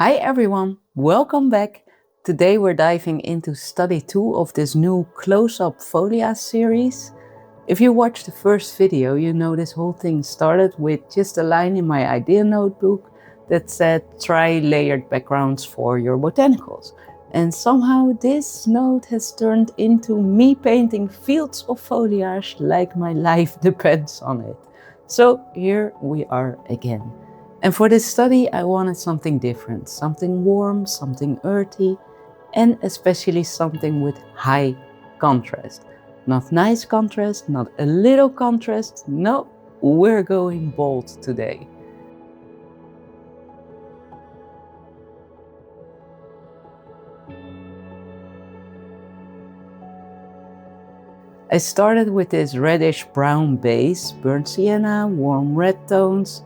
Hi everyone, welcome back. Today we're diving into study 2 of this new close-up foliage series. If you watched the first video, you know this whole thing started with just a line in my idea notebook that said try layered backgrounds for your botanicals. And somehow this note has turned into me painting fields of foliage like my life depends on it. So here we are again. And for this study, I wanted something different, something warm, something earthy, and especially something with high contrast. Not nice contrast, not a little contrast, no, we're going bold today. I started with this reddish brown base, burnt sienna, warm red tones,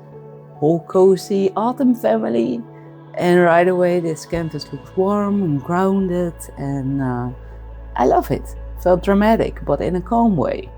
whole cozy autumn family, and right away this canvas looks warm and grounded, and I love it. Felt dramatic, but in a calm way.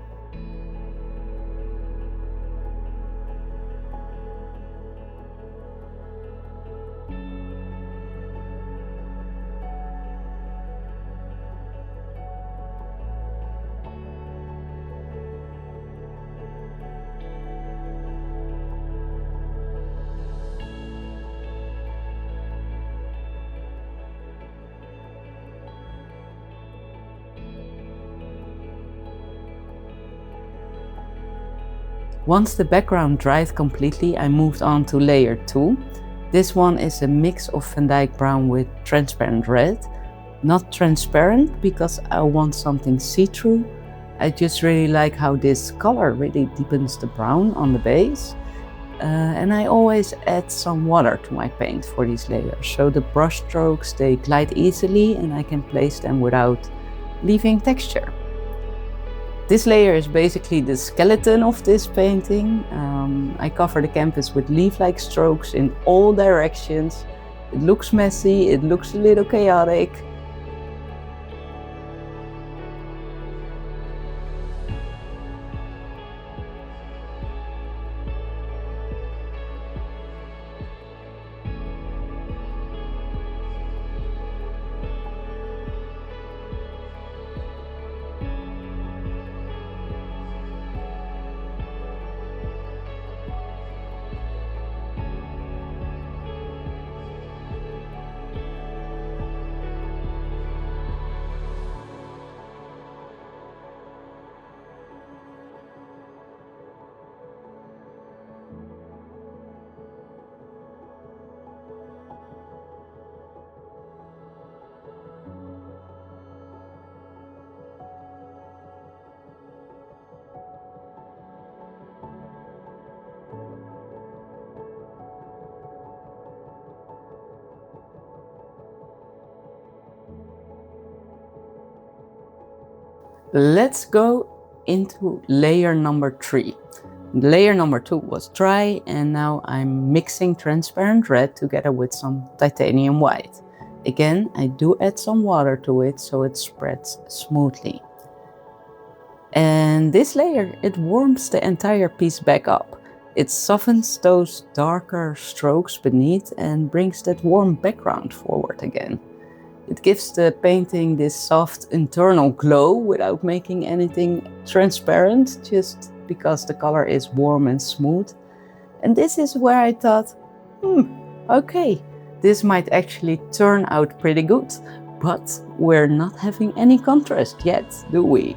Once the background dried completely, I moved on to layer 2. This one is a mix of Van Dyck Brown with transparent red. Not transparent because I want something see-through. I just really like how this color really deepens the brown on the base. And I always add some water to my paint for these layers, so the brush strokes they glide easily and I can place them without leaving texture. This layer is basically the skeleton of this painting. I cover the canvas with leaf-like strokes in all directions. It looks messy, it looks a little chaotic. Let's go into layer number 3. Layer number 2 was dry, and now I'm mixing transparent red together with some titanium white. Again, I do add some water to it so it spreads smoothly. And this layer, it warms the entire piece back up. It softens those darker strokes beneath and brings that warm background forward again. It gives the painting this soft internal glow without making anything transparent, just because the color is warm and smooth. And this is where I thought, okay, this might actually turn out pretty good, but we're not having any contrast yet, do we?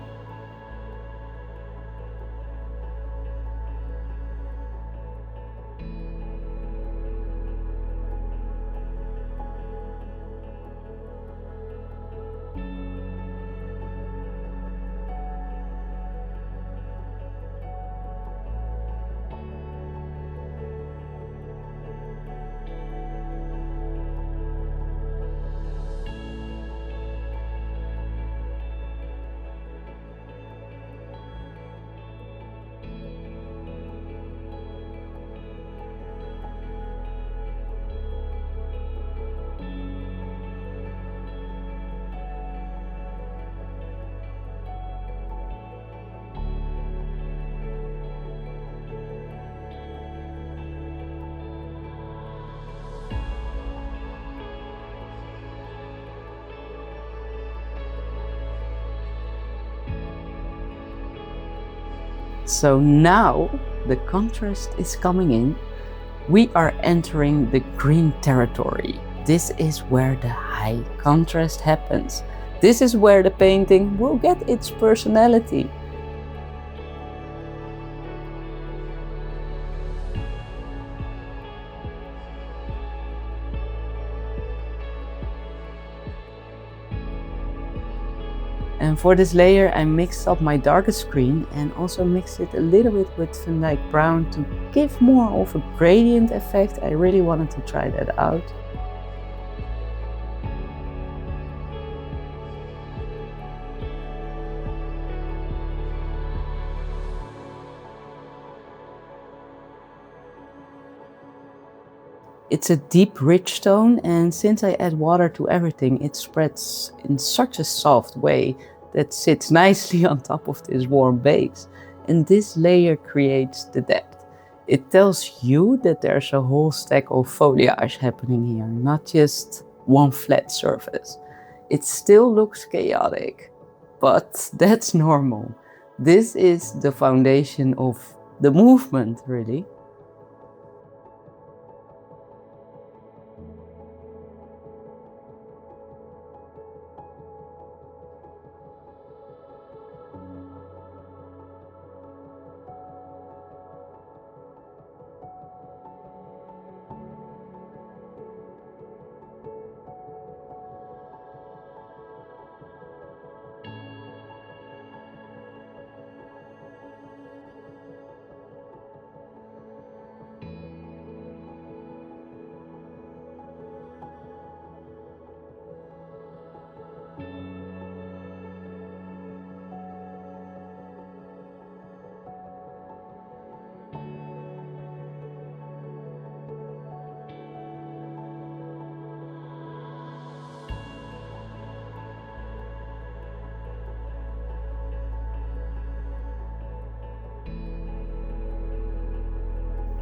So now the contrast is coming in. We are entering the green territory. This is where the high contrast happens. This is where the painting will get its personality. And for this layer, I mixed up my darkest green and also mixed it a little bit with Dyck Brown to give more of a gradient effect. I really wanted to try that out. It's a deep, rich tone, and since I add water to everything, it spreads in such a soft way that sits nicely on top of this warm base. And this layer creates the depth. It tells you that there's a whole stack of foliage happening here, not just one flat surface. It still looks chaotic, but that's normal. This is the foundation of the movement, really.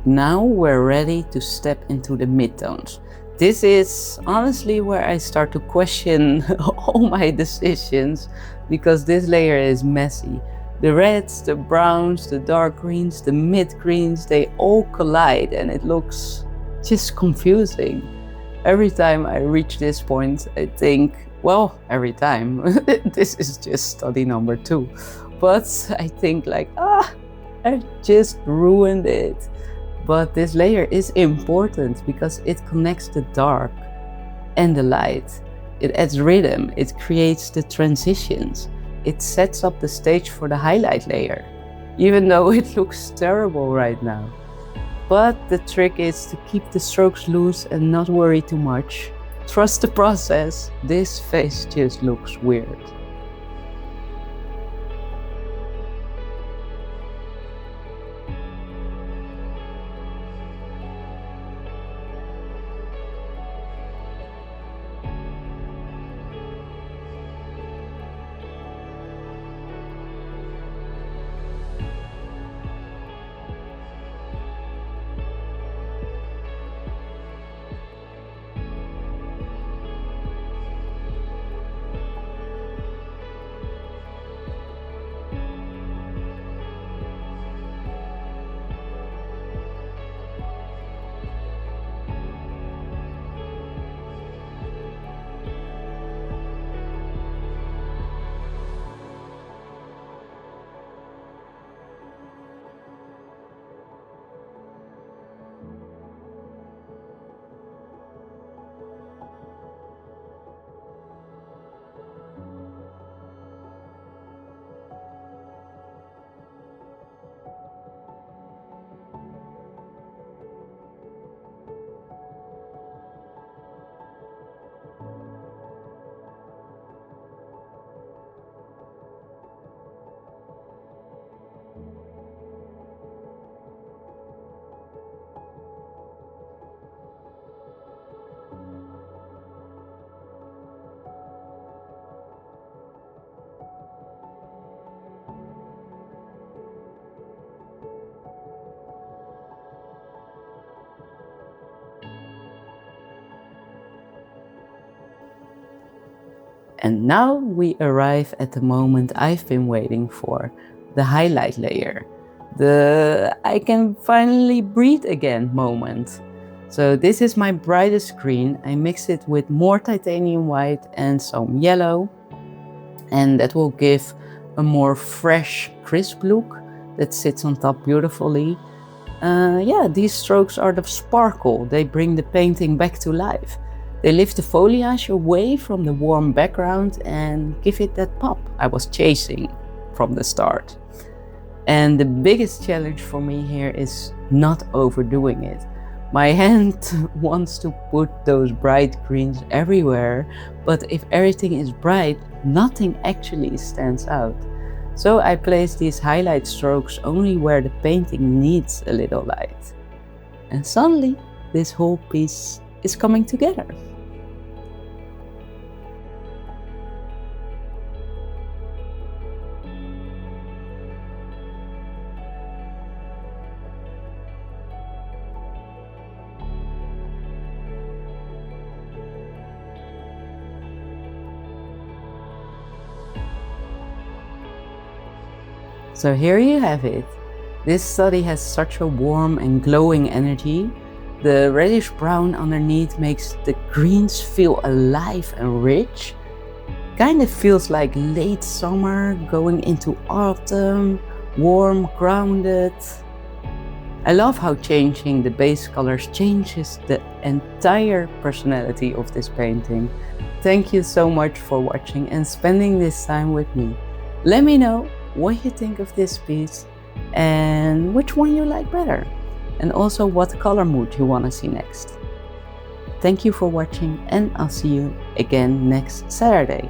Now we're ready to step into the midtones. This is honestly where I start to question all my decisions, because this layer is messy. The reds, the browns, the dark greens, the mid greens, they all collide and it looks just confusing. Every time I reach this point, I think, well, every time, this is just study number 2. But I think like, I just ruined it. But this layer is important because it connects the dark and the light. It adds rhythm, it creates the transitions. It sets up the stage for the highlight layer, even though it looks terrible right now. But the trick is to keep the strokes loose and not worry too much. Trust the process. This face just looks weird. And now we arrive at the moment I've been waiting for, the highlight layer. the I can finally breathe again moment. So this is my brightest green. I mix it with more titanium white and some yellow, and that will give a more fresh, crisp look that sits on top beautifully. Yeah, these strokes are the sparkle. They bring the painting back to life. They lift the foliage away from the warm background and give it that pop I was chasing from the start. And the biggest challenge for me here is not overdoing it. My hand wants to put those bright greens everywhere, but if everything is bright, nothing actually stands out. So I place these highlight strokes only where the painting needs a little light. And suddenly, this whole piece is coming together. So here you have it. This study has such a warm and glowing energy. The reddish brown underneath makes the greens feel alive and rich. Kind of feels like late summer going into autumn, warm, grounded. I love how changing the base colors changes the entire personality of this painting. Thank you so much for watching and spending this time with me. Let me know what you think of this piece and which one you like better, and also what color mood you want to see next. Thank you for watching, and I'll see you again next Saturday.